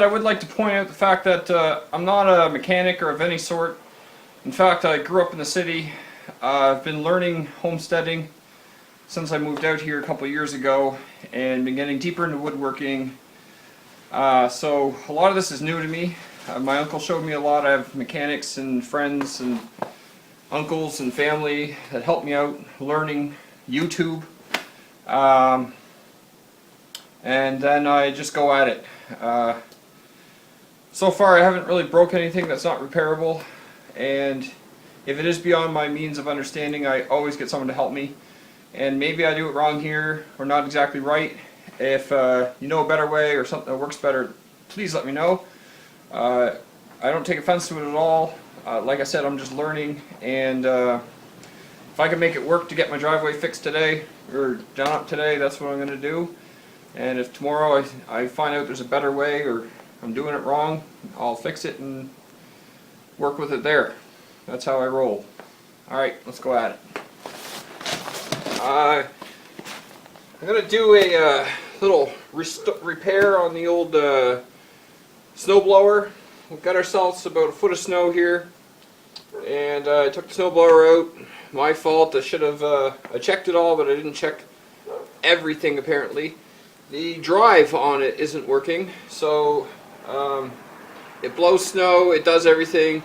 I would like to point out the fact that I'm not a mechanic or of any sort. In fact, I grew up in the city. I've been learning homesteading since I moved out here a couple of years ago and been getting deeper into woodworking. So a lot of this is new to me. My uncle showed me a lot. I have mechanics and friends and uncles and family that helped me out learning YouTube. And then I just go at it. So far I haven't really broke anything that's not repairable, and if it is beyond my means of understanding, I always get someone to help me. And maybe I do it wrong here or not exactly right. If you know a better way or something that works better, please let me know. I don't take offense to it at all. Like I said, I'm just learning, and if I can make it work to get my driveway fixed today or done up today, that's what I'm going to do. And if tomorrow I find out there's a better way or I'm doing it wrong, I'll fix it and work with it there. That's how I roll. Alright, let's go at it. I'm going to do a little repair on the old snowblower. We've got ourselves about a foot of snow here, and I took the snowblower out. My fault. I should have I checked it all, but I didn't check everything apparently. The drive on it isn't working, so it blows snow, it does everything,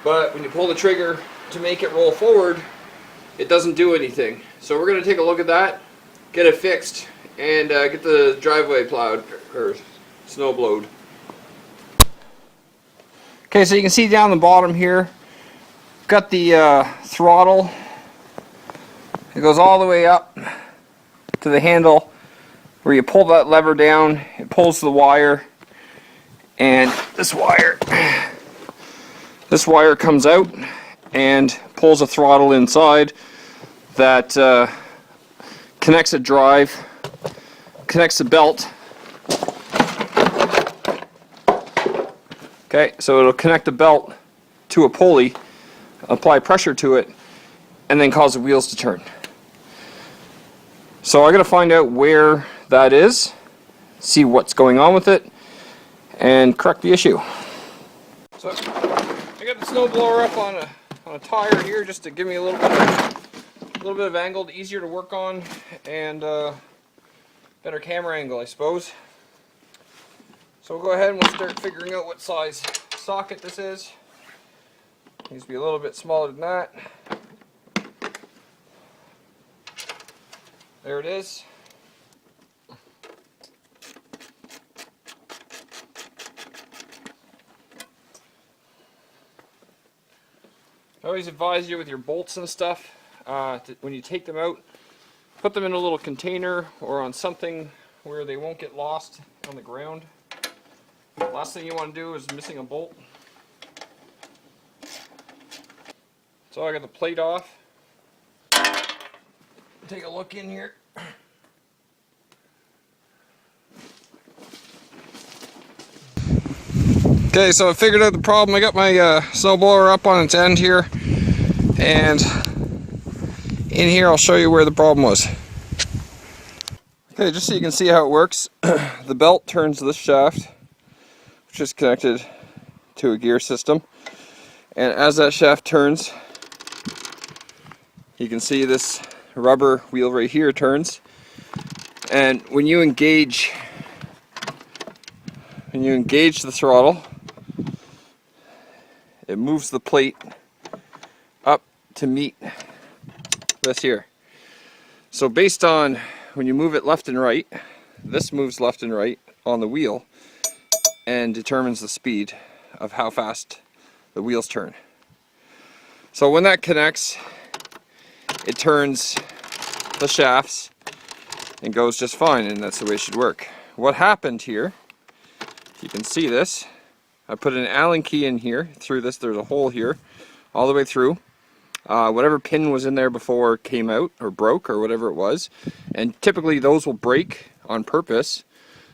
but when you pull the trigger to make it roll forward, it doesn't do anything. So we're going to take a look at that, get it fixed, and get the driveway plowed, or snow blowed. Okay, so you can see down the bottom here, got the throttle. It goes all the way up to the handle where you pull that lever down, it pulls the wire, and this wire comes out and pulls a throttle inside that connects a drive, connects the belt. Okay, so it'll connect the belt to a pulley, apply pressure to it, and then cause the wheels to turn. So I gotta find out where that is, see what's going on with it, and correct the issue. So I got the snowblower up on a tire here just to give me a little bit of angle, easier to work on, and better camera angle, I suppose. So we'll go ahead and we'll start figuring out what size socket this is. Needs to be a little bit smaller than that. There it is. I always advise you with your bolts and stuff, when you take them out, put them in a little container or on something where they won't get lost on the ground. Last thing you want to do is missing a bolt. So I got the plate off. Take a look in here. Okay, so I figured out the problem. I got my snowblower up on its end here, and in here I'll show you where the problem was. Okay, just so you can see how it works, the belt turns this shaft, which is connected to a gear system, and as that shaft turns, you can see this rubber wheel right here turns, and when you engage the throttle, it moves the plate up to meet this here. So based on when you move it left and right, this moves left and right on the wheel and determines the speed of how fast the wheels turn. So when that connects, it turns the shafts and goes just fine, and that's the way it should work. What happened here, you can see this, I put an Allen key in here, through this, there's a hole here, all the way through. Whatever pin was in there before came out, or broke, or whatever it was. And typically those will break on purpose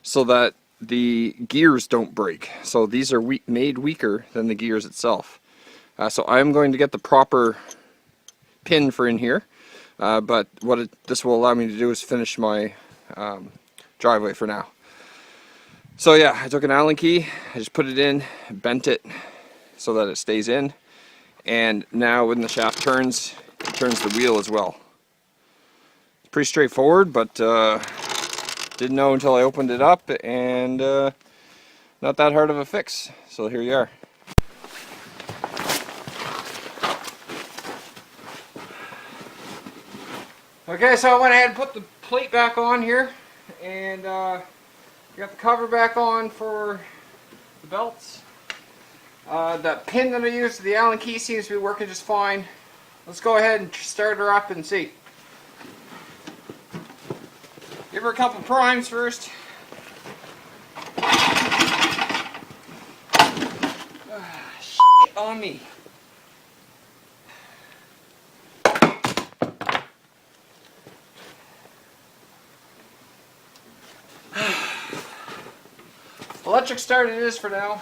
so that the gears don't break. So these are made weaker than the gears itself. So I'm going to get the proper pin for in here. But this will allow me to do is finish my driveway for now. So yeah, I took an Allen key, I just put it in, bent it so that it stays in, and now when the shaft turns, it turns the wheel as well. It's pretty straightforward, but didn't know until I opened it up, and not that hard of a fix. So here you are. Okay, so I went ahead and put the plate back on here, and got the cover back on for the belts. That pin that I used for the Allen key seems to be working just fine. Let's go ahead and start her up and see. Give her a couple primes first. Shit on me. Electric start it is for now.